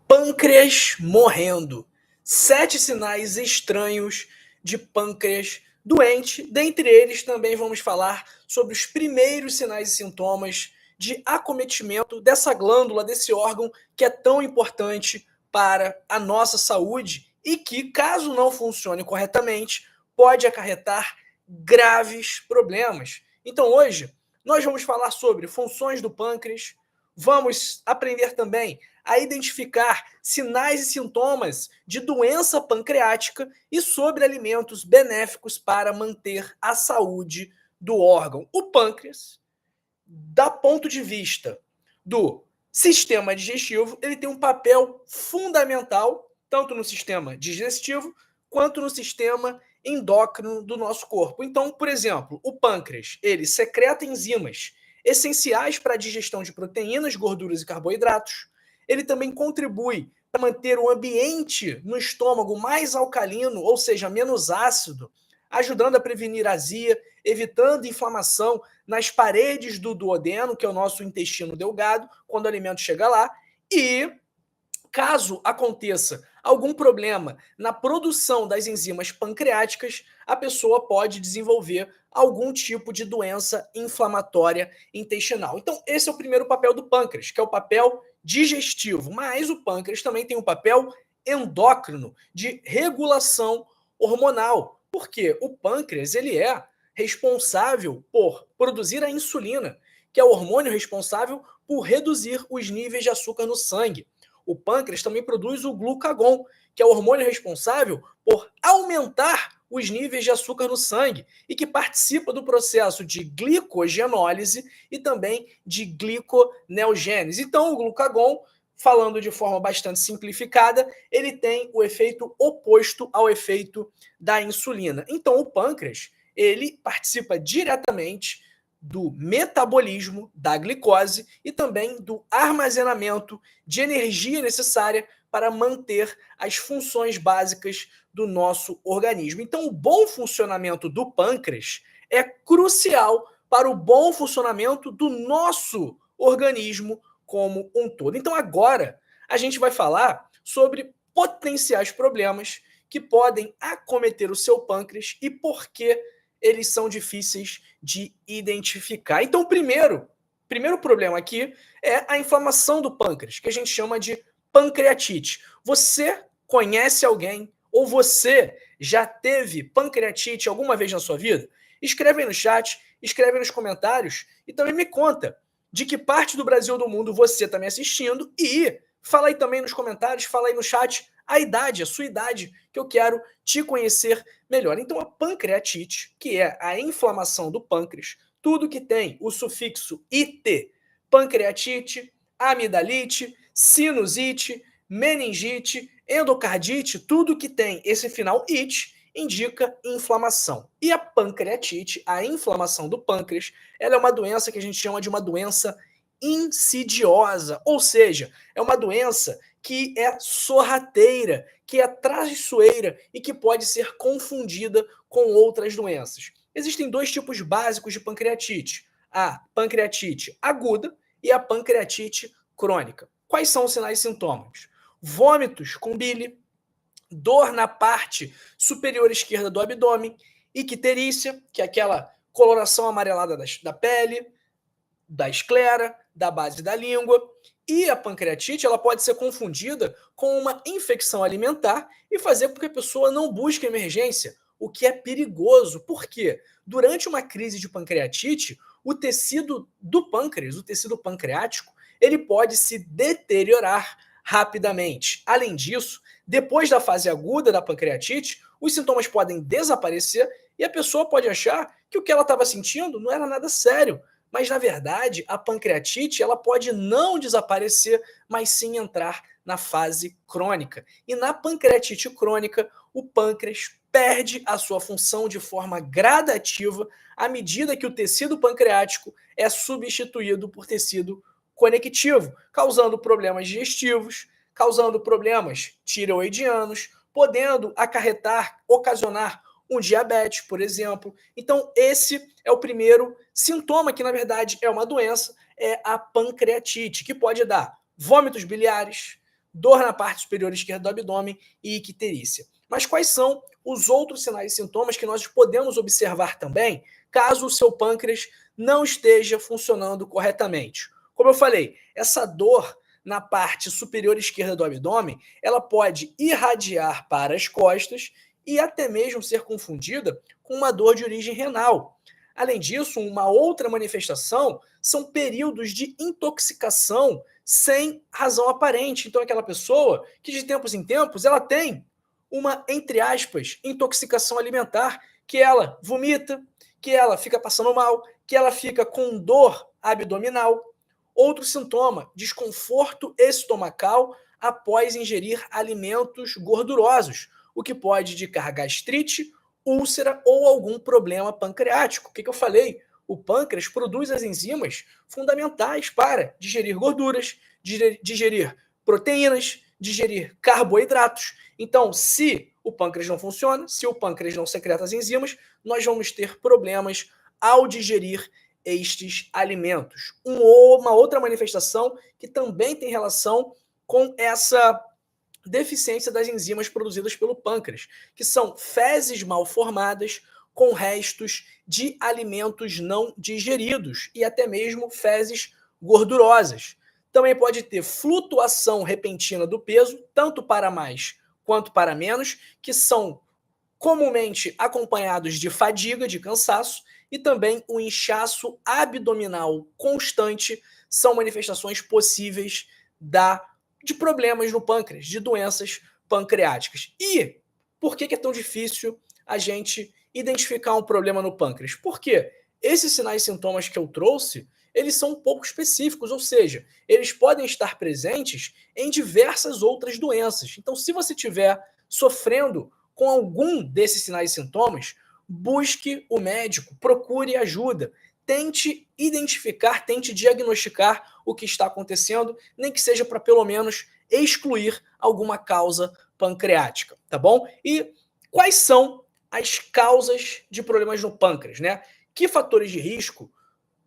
Pâncreas morrendo. 7 sinais estranhos de pâncreas doente. Dentre eles, também vamos falar sobre os primeiros sinais e sintomas de acometimento dessa glândula, desse órgão que é tão importante para a nossa saúde e que, caso não funcione corretamente, pode acarretar graves problemas. Então, hoje, nós vamos falar sobre funções do pâncreas, vamos aprender também a identificar sinais e sintomas de doença pancreática e sobre alimentos benéficos para manter a saúde do órgão. O pâncreas, da ponto de vista do sistema digestivo, ele tem um papel fundamental tanto no sistema digestivo quanto no sistema endócrino do nosso corpo. Então, por exemplo, o pâncreas, ele secreta enzimas essenciais para a digestão de proteínas, gorduras e carboidratos. Ele também contribui para manter o ambiente no estômago mais alcalino, ou seja, menos ácido, ajudando a prevenir azia, evitando inflamação nas paredes do duodeno, que é o nosso intestino delgado, quando o alimento chega lá. E caso aconteça algum problema na produção das enzimas pancreáticas, a pessoa pode desenvolver algum tipo de doença inflamatória intestinal. Então, esse é o primeiro papel do pâncreas, que é o papel digestivo. Mas o pâncreas também tem um papel endócrino, de regulação hormonal. Porque o pâncreas ele é responsável por produzir a insulina, que é o hormônio responsável por reduzir os níveis de açúcar no sangue. O pâncreas também produz o glucagon, que é o hormônio responsável por aumentar os níveis de açúcar no sangue e que participa do processo de glicogenólise e também de gliconeogênese. Então, o glucagon, falando de forma bastante simplificada, ele tem o efeito oposto ao efeito da insulina. Então, o pâncreas, ele participa diretamente do metabolismo da glicose e também do armazenamento de energia necessária para manter as funções básicas do nosso organismo. Então, o bom funcionamento do pâncreas é crucial para o bom funcionamento do nosso organismo como um todo. Então, agora a gente vai falar sobre potenciais problemas que podem acometer o seu pâncreas e por que eles são difíceis de identificar. Então, o primeiro problema aqui é a inflamação do pâncreas, que a gente chama de pancreatite. Você conhece alguém ou você já teve pancreatite alguma vez na sua vida? Escreve aí no chat, escreve aí nos comentários e também me conta de que parte do Brasil ou do mundo você está me assistindo e fala aí também nos comentários, fala aí no chat a idade, a sua idade, que eu quero te conhecer melhor. Então, a pancreatite, que é a inflamação do pâncreas, tudo que tem o sufixo it, pancreatite, amidalite, sinusite, meningite, endocardite, tudo que tem esse final it indica inflamação. E a pancreatite, a inflamação do pâncreas, ela é uma doença que a gente chama de uma doença insidiosa, ou seja, é uma doença que é sorrateira, que é traiçoeira e que pode ser confundida com outras doenças. Existem dois tipos básicos de pancreatite: a pancreatite aguda e a pancreatite crônica. Quais são os sinais e sintomas? Vômitos com bile, dor na parte superior esquerda do abdômen, icterícia, que é aquela coloração amarelada da pele, da esclera, da base da língua. E a pancreatite ela pode ser confundida com uma infecção alimentar e fazer com que a pessoa não busque emergência, o que é perigoso. Por quê? Durante uma crise de pancreatite, o tecido do pâncreas, o tecido pancreático, ele pode se deteriorar rapidamente. Além disso, depois da fase aguda da pancreatite, os sintomas podem desaparecer e a pessoa pode achar que o que ela estava sentindo não era nada sério. Mas, na verdade, a pancreatite ela pode não desaparecer, mas sim entrar na fase crônica. E na pancreatite crônica, o pâncreas perde a sua função de forma gradativa à medida que o tecido pancreático é substituído por tecido conectivo, causando problemas digestivos, causando problemas tireoidianos, podendo ocasionar um diabetes, por exemplo. Então, esse é o primeiro sintoma, que na verdade é uma doença, é a pancreatite, que pode dar vômitos biliares, dor na parte superior esquerda do abdômen e icterícia. Mas quais são os outros sinais e sintomas que nós podemos observar também, caso o seu pâncreas não esteja funcionando corretamente? Como eu falei, essa dor na parte superior esquerda do abdômen, ela pode irradiar para as costas e até mesmo ser confundida com uma dor de origem renal. Além disso, uma outra manifestação são períodos de intoxicação sem razão aparente. Então, aquela pessoa que de tempos em tempos ela tem uma, entre aspas, intoxicação alimentar, que ela vomita, que ela fica passando mal, que ela fica com dor abdominal. Outro sintoma, desconforto estomacal após ingerir alimentos gordurosos, o que pode indicar gastrite, úlcera ou algum problema pancreático. O que eu falei? O pâncreas produz as enzimas fundamentais para digerir gorduras, digerir proteínas, digerir carboidratos. Então, se o pâncreas não funciona, se o pâncreas não secreta as enzimas, nós vamos ter problemas ao digerir estes alimentos. Uma outra manifestação que também tem relação com essa deficiência das enzimas produzidas pelo pâncreas, que são fezes mal formadas com restos de alimentos não digeridos e até mesmo fezes gordurosas. Também pode ter flutuação repentina do peso, tanto para mais quanto para menos, que são comumente acompanhados de fadiga, de cansaço, e também o inchaço abdominal constante são manifestações possíveis de problemas no pâncreas, de doenças pancreáticas. E por que é tão difícil a gente identificar um problema no pâncreas? Porque esses sinais e sintomas que eu trouxe, eles são um pouco específicos, ou seja, eles podem estar presentes em diversas outras doenças. Então, se você estiver sofrendo com algum desses sinais e sintomas, busque o médico, procure ajuda, tente identificar, tente diagnosticar o que está acontecendo, nem que seja para pelo menos excluir alguma causa pancreática, tá bom? E quais são as causas de problemas no pâncreas, né? Que fatores de risco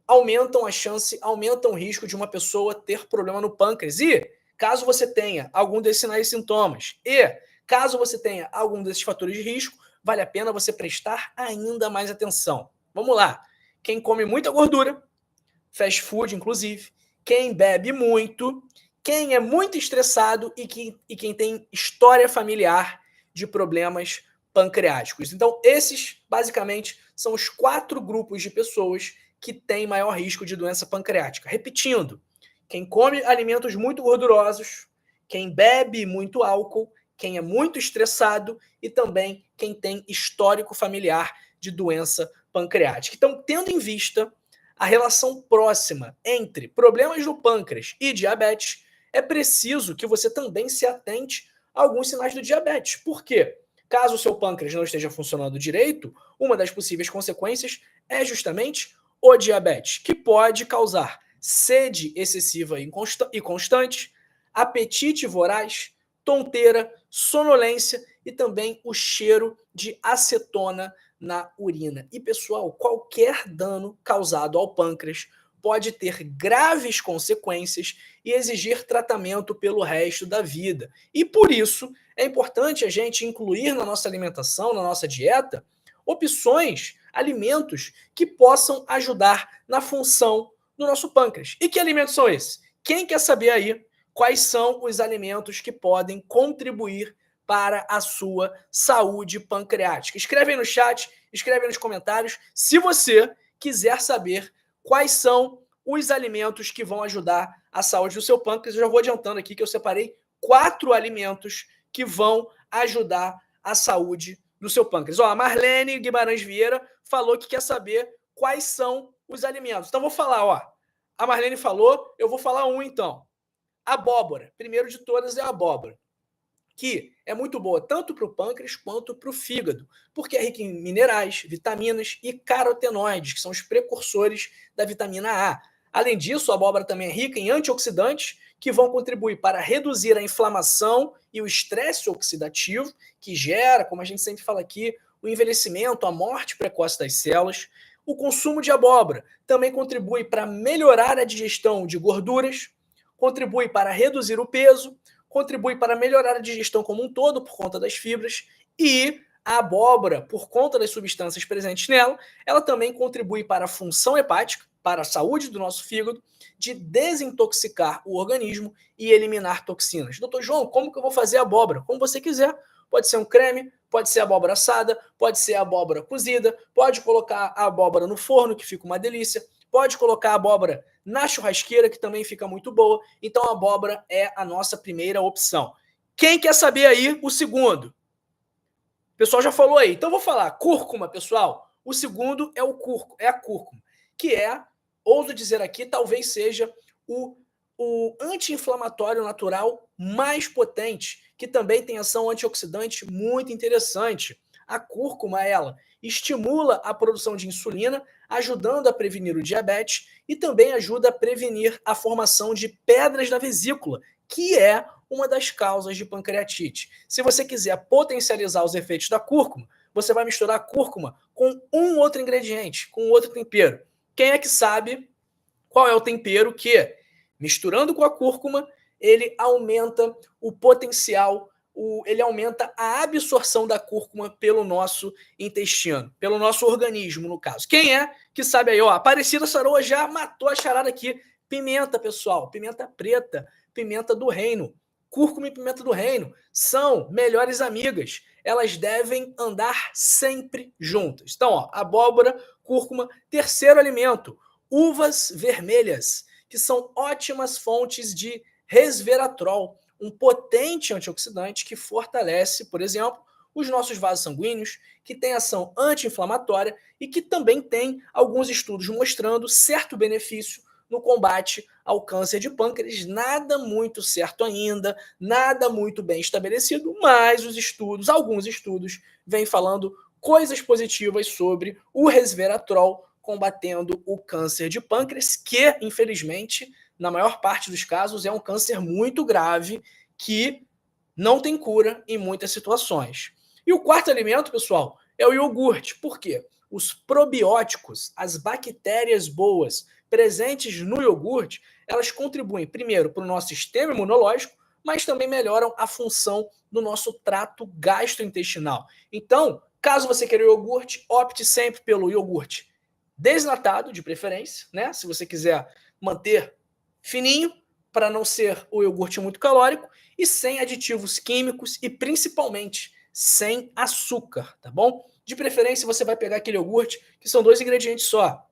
aumentam a chance, aumentam o risco de uma pessoa ter problema no pâncreas? E caso você tenha algum desses sinais e sintomas, e caso você tenha algum desses fatores de risco, vale a pena você prestar ainda mais atenção. Vamos lá. Quem come muita gordura, fast food inclusive, quem bebe muito, quem é muito estressado e quem tem história familiar de problemas pancreáticos. Então, esses, basicamente, são os 4 grupos de pessoas que têm maior risco de doença pancreática. Repetindo, quem come alimentos muito gordurosos, quem bebe muito álcool, quem é muito estressado e também quem tem histórico familiar de doença pancreática. Então, tendo em vista a relação próxima entre problemas no pâncreas e diabetes, é preciso que você também se atente a alguns sinais do diabetes. Por quê? Caso o seu pâncreas não esteja funcionando direito, uma das possíveis consequências é justamente o diabetes, que pode causar sede excessiva e constante, apetite voraz, tonteira, sonolência e também o cheiro de acetona na urina. E, pessoal, qualquer dano causado ao pâncreas pode ter graves consequências e exigir tratamento pelo resto da vida. E por isso é importante a gente incluir na nossa alimentação, na nossa dieta, opções, alimentos que possam ajudar na função do nosso pâncreas. E que alimentos são esses? Quem quer saber aí quais são os alimentos que podem contribuir para a sua saúde pancreática? Escreve aí no chat, escreve aí nos comentários, se você quiser saber quais são os alimentos que vão ajudar a saúde do seu pâncreas. Eu já vou adiantando aqui que eu separei 4 alimentos que vão ajudar a saúde do seu pâncreas. Ó, a Marlene Guimarães Vieira falou que quer saber quais são os alimentos. Então, vou falar, ó. A Marlene falou, eu vou falar um, então. Abóbora. Primeiro de todas é a abóbora, que é muito boa tanto para o pâncreas quanto para o fígado, porque é rica em minerais, vitaminas e carotenoides, que são os precursores da vitamina A. Além disso, a abóbora também é rica em antioxidantes, que vão contribuir para reduzir a inflamação e o estresse oxidativo, que gera, como a gente sempre fala aqui, o envelhecimento, a morte precoce das células. O consumo de abóbora também contribui para melhorar a digestão de gorduras, contribui para reduzir o peso, contribui para melhorar a digestão como um todo por conta das fibras, e a abóbora, por conta das substâncias presentes nela, ela também contribui para a função hepática, para a saúde do nosso fígado, de desintoxicar o organismo e eliminar toxinas. Doutor João, como que eu vou fazer a abóbora? Como você quiser. Pode ser um creme, pode ser abóbora assada, pode ser abóbora cozida, pode colocar a abóbora no forno, que fica uma delícia, pode colocar a abóbora na churrasqueira, que também fica muito boa. Então a abóbora é a nossa primeira opção. Quem quer saber aí o segundo? O pessoal já falou aí. Então eu vou falar cúrcuma, pessoal. O segundo é a cúrcuma, que é, ouso dizer aqui, talvez seja o anti-inflamatório natural mais potente, que também tem ação antioxidante muito interessante. A cúrcuma, ela estimula a produção de insulina, ajudando a prevenir o diabetes e também ajuda a prevenir a formação de pedras na vesícula, que é uma das causas de pancreatite. Se você quiser potencializar os efeitos da cúrcuma, você vai misturar a cúrcuma com um outro ingrediente, com outro tempero. Quem é que sabe qual é o tempero que, misturando com a cúrcuma, ele aumenta o potencial, ele aumenta a absorção da cúrcuma pelo nosso intestino, pelo nosso organismo, no caso. Quem é que sabe aí? Ó, Aparecida Saroa já matou a charada aqui. Pimenta, pessoal, pimenta preta, pimenta do reino. Cúrcuma e pimenta do reino são melhores amigas. Elas devem andar sempre juntas. Então, ó, abóbora, cúrcuma. Terceiro alimento, uvas vermelhas, que são ótimas fontes de resveratrol, um potente antioxidante que fortalece, por exemplo, os nossos vasos sanguíneos, que tem ação anti-inflamatória e que também tem alguns estudos mostrando certo benefício no combate ao câncer de pâncreas. Nada muito certo ainda, nada muito bem estabelecido, mas alguns estudos, vêm falando coisas positivas sobre o resveratrol combatendo o câncer de pâncreas, que, infelizmente, na maior parte dos casos, é um câncer muito grave que não tem cura em muitas situações. E o quarto alimento, pessoal, é o iogurte. Por quê? Os probióticos, as bactérias boas presentes no iogurte, elas contribuem, primeiro, para o nosso sistema imunológico, mas também melhoram a função do nosso trato gastrointestinal. Então, caso você queira iogurte, opte sempre pelo iogurte desnatado, de preferência, né? Se você quiser manter fininho, para não ser o iogurte muito calórico, e sem aditivos químicos e principalmente sem açúcar, tá bom? De preferência, você vai pegar aquele iogurte que são 2 ingredientes só: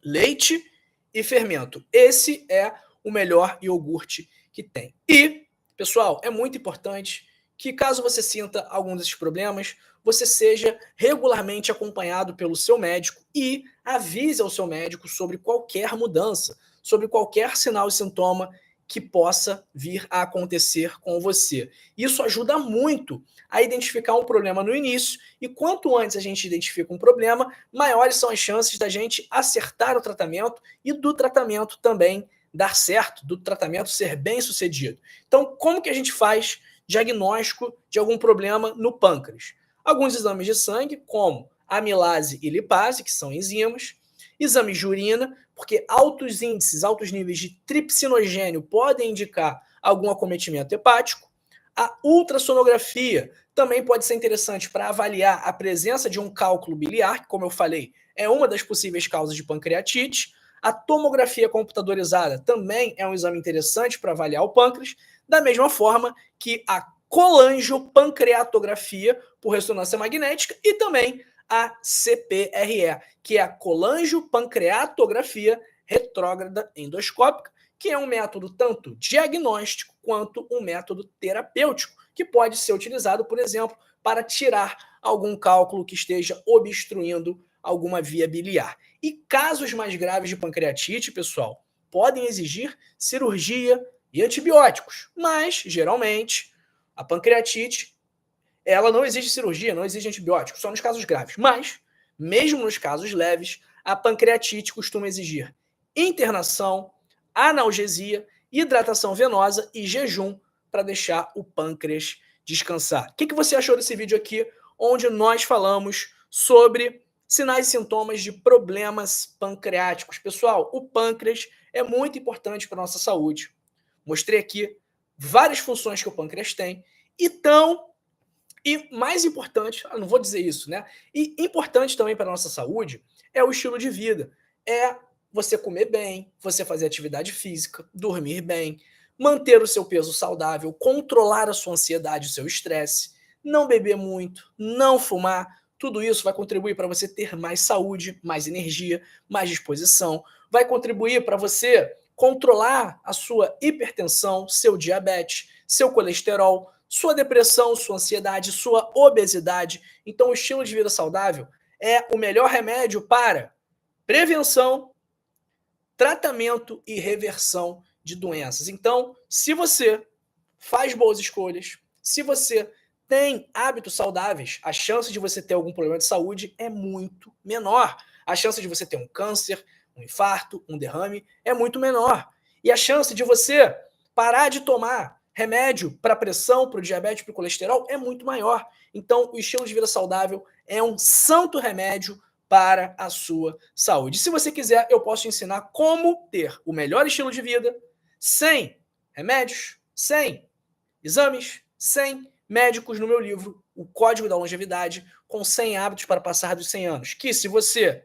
leite e fermento. Esse é o melhor iogurte que tem. E, pessoal, é muito importante que, caso você sinta algum desses problemas, você seja regularmente acompanhado pelo seu médico e avise ao seu médico sobre qualquer mudança, sobre qualquer sinal e sintoma que possa vir a acontecer com você. Isso ajuda muito a identificar um problema no início, e quanto antes a gente identifica um problema, maiores são as chances da gente acertar o tratamento e do tratamento também dar certo, do tratamento ser bem sucedido. Então, como que a gente faz diagnóstico de algum problema no pâncreas? Alguns exames de sangue, como amilase e lipase, que são enzimas, exames de urina, porque altos índices, altos níveis de tripsinogênio podem indicar algum acometimento hepático. A ultrassonografia também pode ser interessante para avaliar a presença de um cálculo biliar, que, como eu falei, é uma das possíveis causas de pancreatite. A tomografia computadorizada também é um exame interessante para avaliar o pâncreas, da mesma forma que a colangiopancreatografia por ressonância magnética e também a CPRE, que é a colangiopancreatografia retrógrada endoscópica, que é um método tanto diagnóstico quanto um método terapêutico, que pode ser utilizado, por exemplo, para tirar algum cálculo que esteja obstruindo alguma via biliar. E casos mais graves de pancreatite, pessoal, podem exigir cirurgia e antibióticos, mas, geralmente, a pancreatite, ela não exige cirurgia, não exige antibiótico, só nos casos graves. Mas, mesmo nos casos leves, a pancreatite costuma exigir internação, analgesia, hidratação venosa e jejum para deixar o pâncreas descansar. O que você achou desse vídeo aqui, onde nós falamos sobre sinais e sintomas de problemas pancreáticos? Pessoal, o pâncreas é muito importante para a nossa saúde. Mostrei aqui várias funções que o pâncreas tem, e mais importante, não vou dizer isso, né? E importante também para a nossa saúde é o estilo de vida. É você comer bem, você fazer atividade física, dormir bem, manter o seu peso saudável, controlar a sua ansiedade, o seu estresse, não beber muito, não fumar. Tudo isso vai contribuir para você ter mais saúde, mais energia, mais disposição. Vai contribuir para você controlar a sua hipertensão, seu diabetes, seu colesterol, sua depressão, sua ansiedade, sua obesidade. Então, o estilo de vida saudável é o melhor remédio para prevenção, tratamento e reversão de doenças. Então, se você faz boas escolhas, se você tem hábitos saudáveis, a chance de você ter algum problema de saúde é muito menor. A chance de você ter um câncer, um infarto, um derrame é muito menor. E a chance de você parar de tomar remédio para pressão, para o diabetes, para o colesterol é muito maior. Então, o estilo de vida saudável é um santo remédio para a sua saúde. Se você quiser, eu posso te ensinar como ter o melhor estilo de vida sem remédios, sem exames, sem médicos, no meu livro, O Código da Longevidade, com 100 hábitos para passar dos 100 anos. Que se você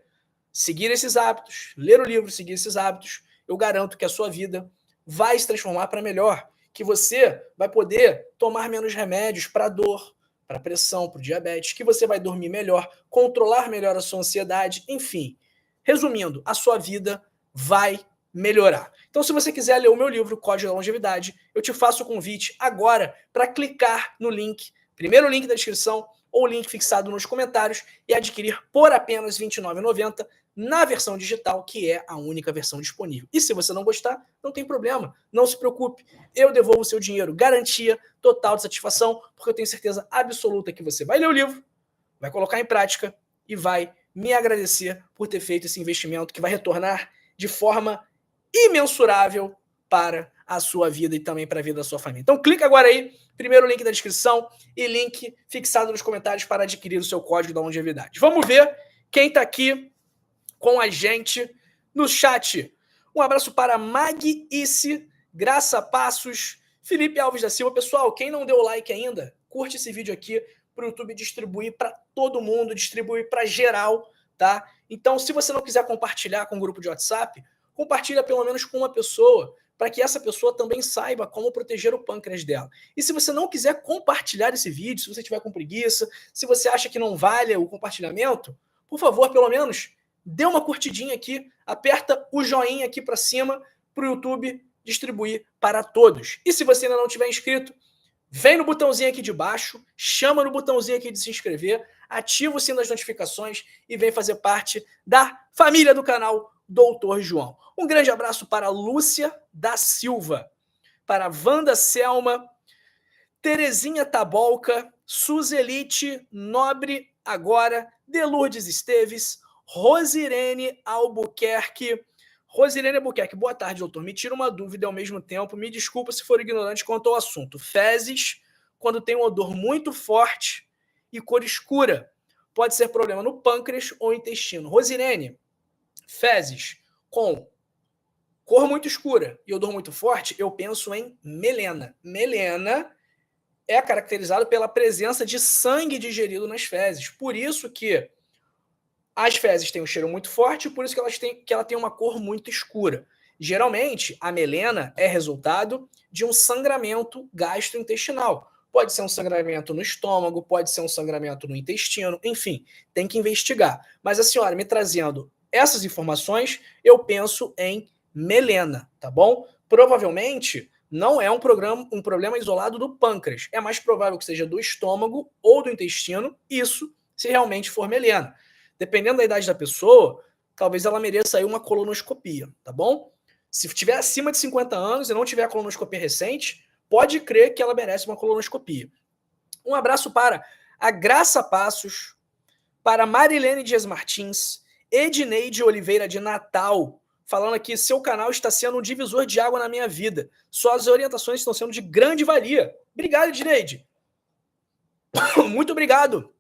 seguir esses hábitos, ler o livro, seguir esses hábitos, eu garanto que a sua vida vai se transformar para melhor, que você vai poder tomar menos remédios para dor, para pressão, para o diabetes, que você vai dormir melhor, controlar melhor a sua ansiedade, enfim. Resumindo, a sua vida vai melhorar. Então, se você quiser ler o meu livro, Código da Longevidade, eu te faço o convite agora para clicar no link, primeiro link da descrição, ou link fixado nos comentários, e adquirir por apenas R$ 29,90 na versão digital, que é a única versão disponível. E se você não gostar, não tem problema, não se preocupe, eu devolvo o seu dinheiro, garantia total de satisfação, porque eu tenho certeza absoluta que você vai ler o livro, vai colocar em prática e vai me agradecer por ter feito esse investimento que vai retornar de forma imensurável para a sua vida e também para a vida da sua família. Então clica agora aí, primeiro link da descrição e link fixado nos comentários para adquirir o seu código da longevidade. Vamos ver quem está aqui com a gente no chat. Um abraço para Mag Issi, Graça Passos, Felipe Alves da Silva. Pessoal, quem não deu like ainda, curte esse vídeo aqui para o YouTube distribuir para todo mundo, distribuir para geral, tá? Então, se você não quiser compartilhar com o grupo de WhatsApp, compartilha pelo menos com uma pessoa, para que essa pessoa também saiba como proteger o pâncreas dela. E se você não quiser compartilhar esse vídeo, se você tiver com preguiça, se você acha que não vale o compartilhamento, por favor, pelo menos, dê uma curtidinha aqui, aperta o joinha aqui para cima, para o YouTube distribuir para todos. E se você ainda não tiver inscrito, vem no botãozinho aqui de baixo, chama no botãozinho aqui de se inscrever, ativa o sino das notificações e vem fazer parte da família do canal Doutor João. Um grande abraço para Lúcia da Silva, para Wanda Selma, Terezinha Tabolca, Suzelite Nobre Agora, Delurdes Esteves, Rosirene Albuquerque. Rosirene Albuquerque, boa tarde, doutor. Me tira uma dúvida ao mesmo tempo. Me desculpa se for ignorante quanto ao assunto. Fezes, quando tem um odor muito forte e cor escura, pode ser problema no pâncreas ou intestino. Rosirene, fezes com cor muito escura e odor muito forte, eu penso em melena. Melena é caracterizado pela presença de sangue digerido nas fezes. Por isso que as fezes têm um cheiro muito forte e por isso que ela tem uma cor muito escura. Geralmente, a melena é resultado de um sangramento gastrointestinal. Pode ser um sangramento no estômago, pode ser um sangramento no intestino, enfim, tem que investigar. Mas a senhora me trazendo essas informações, eu penso em melena, tá bom? Provavelmente não é um problema isolado do pâncreas. É mais provável que seja do estômago ou do intestino, isso se realmente for melena. Dependendo da idade da pessoa, talvez ela mereça aí uma colonoscopia, tá bom? Se tiver acima de 50 anos e não tiver a colonoscopia recente, pode crer que ela merece uma colonoscopia. Um abraço para a Graça Passos, para Marilene Dias Martins, Edneide Oliveira de Natal, falando aqui, seu canal está sendo um divisor de água na minha vida. Suas orientações estão sendo de grande valia. Obrigado, Edneide. Muito obrigado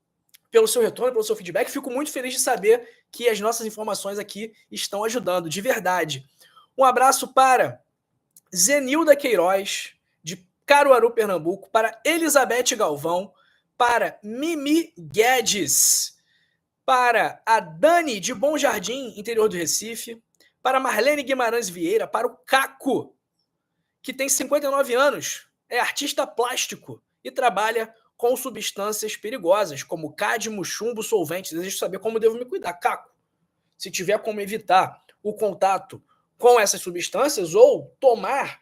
pelo seu retorno, pelo seu feedback. Fico muito feliz de saber que as nossas informações aqui estão ajudando, de verdade. Um abraço para Zenilda Queiroz, de Caruaru, Pernambuco, para Elizabeth Galvão, para Mimi Guedes, para a Dani de Bom Jardim, interior do Recife, para Marlene Guimarães Vieira, para o Caco, que tem 59 anos, é artista plástico e trabalha com substâncias perigosas, como cádmio, chumbo, solventes. Desejo saber como devo me cuidar. Caco, se tiver como evitar o contato com essas substâncias ou tomar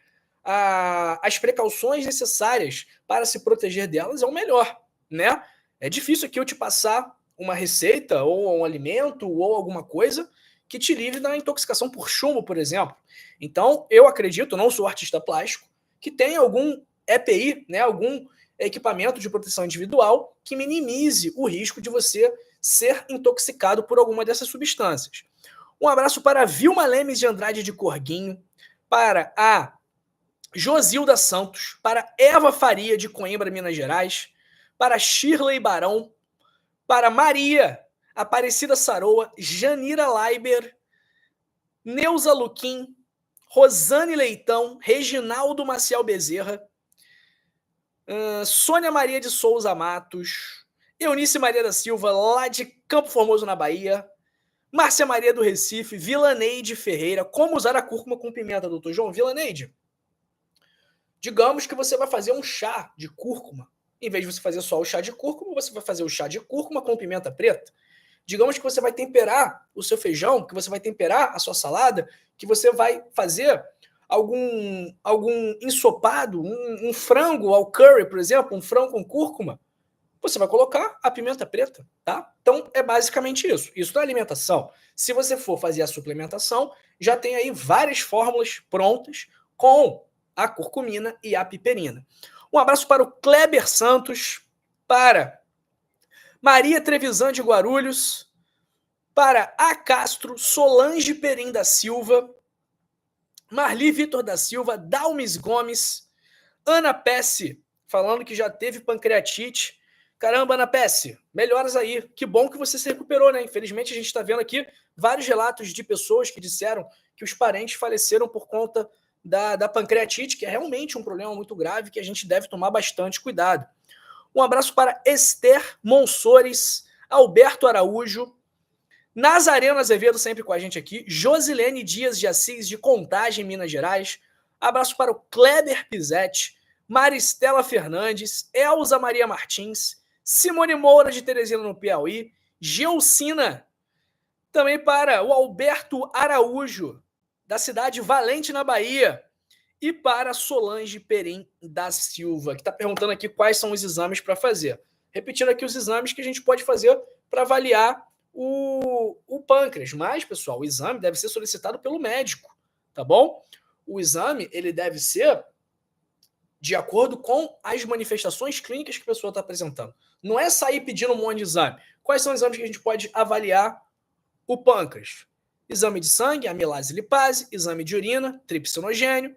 as precauções necessárias para se proteger delas, é o melhor, né? É difícil aqui eu te passar uma receita ou um alimento ou alguma coisa que te livre da intoxicação por chumbo, por exemplo. Então, eu acredito, não sou artista plástico, que tem algum EPI, né, algum equipamento de proteção individual que minimize o risco de você ser intoxicado por alguma dessas substâncias. Um abraço para a Vilma Lemes de Andrade de Corguinho, para a Josilda Santos, para Eva Faria de Coimbra, Minas Gerais, para Shirley Barão, para Maria Aparecida Saroa, Janira Leiber, Neuza Luquim, Rosane Leitão, Reginaldo Maciel Bezerra, Sônia Maria de Souza Matos, Eunice Maria da Silva, lá de Campo Formoso, na Bahia, Márcia Maria do Recife, Vilaneide Ferreira. Como usar a cúrcuma com pimenta, doutor João? Vilaneide, digamos que você vai fazer um chá de cúrcuma. Em vez de você fazer só o chá de cúrcuma, você vai fazer o chá de cúrcuma com pimenta preta. Digamos que você vai temperar o seu feijão, que você vai temperar a sua salada, que você vai fazer algum ensopado, um frango ao curry, por exemplo, um frango com cúrcuma, você vai colocar a pimenta preta, tá? Então, é basicamente isso. Isso na alimentação. Se você for fazer a suplementação, já tem aí várias fórmulas prontas com a curcumina e a piperina. Um abraço para o Kleber Santos, para Maria Trevisan de Guarulhos, para A Castro, Solange Perim da Silva, Marli Vitor da Silva, Dalmes Gomes, Ana Pesce, falando que já teve pancreatite. Caramba, Ana Pesce, melhoras aí. Que bom que você se recuperou, né? Infelizmente, a gente está vendo aqui vários relatos de pessoas que disseram que os parentes faleceram por conta da pancreatite, que é realmente um problema muito grave que a gente deve tomar bastante cuidado. Um abraço para Esther Monsores, Alberto Araújo, Nazareno Azevedo sempre com a gente aqui, Josilene Dias de Assis de Contagem, Minas Gerais. Abraço para o Kleber Pizetti, Maristela Fernandes, Elza Maria Martins, Simone Moura de Teresina no Piauí, Geucina, também para o Alberto Araújo, da cidade Valente, na Bahia, e para Solange Perim da Silva, que está perguntando aqui quais são os exames para fazer. Repetindo aqui os exames que a gente pode fazer para avaliar o pâncreas. Mas, pessoal, o exame deve ser solicitado pelo médico, tá bom? O exame ele deve ser de acordo com as manifestações clínicas que a pessoa está apresentando. Não é sair pedindo um monte de exame. Quais são os exames que a gente pode avaliar o pâncreas? Exame de sangue, amilase e lipase, exame de urina, tripsinogênio,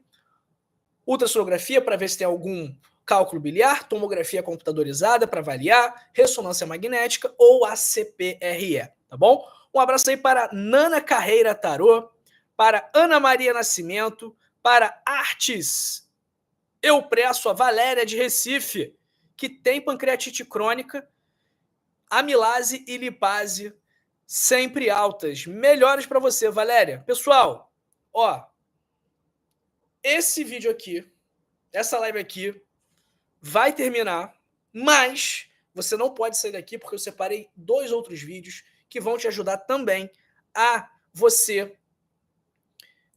ultrassonografia para ver se tem algum cálculo biliar, tomografia computadorizada para avaliar, ressonância magnética ou a CPRE, tá bom? Um abraço aí para Nana Carreira Tarô, para Ana Maria Nascimento, para Artes Eu Preço, a Valéria de Recife, que tem pancreatite crônica, amilase e lipase sempre altas. Melhores para você, Valéria. Pessoal, ó, esse vídeo aqui, essa live aqui, vai terminar, mas você não pode sair daqui porque eu separei 2 outros vídeos que vão te ajudar também a você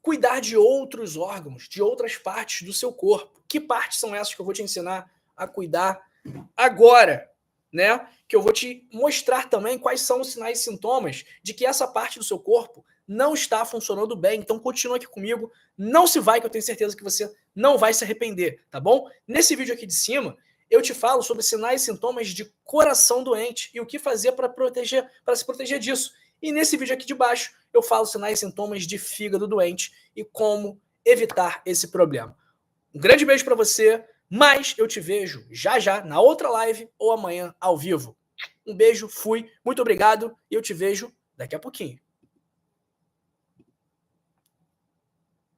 cuidar de outros órgãos, de outras partes do seu corpo. Que partes são essas que eu vou te ensinar a cuidar agora, né? Que eu vou te mostrar também quais são os sinais e sintomas de que essa parte do seu corpo não está funcionando bem. Então continua aqui comigo, não se vai, que eu tenho certeza que você não vai se arrepender, tá bom? Nesse vídeo aqui de cima, eu te falo sobre sinais e sintomas de coração doente e o que fazer para se proteger disso. E nesse vídeo aqui de baixo, eu falo sinais e sintomas de fígado doente e como evitar esse problema. Um grande beijo para você, mas eu te vejo já já na outra live ou amanhã ao vivo. Um beijo, fui, muito obrigado e eu te vejo daqui a pouquinho.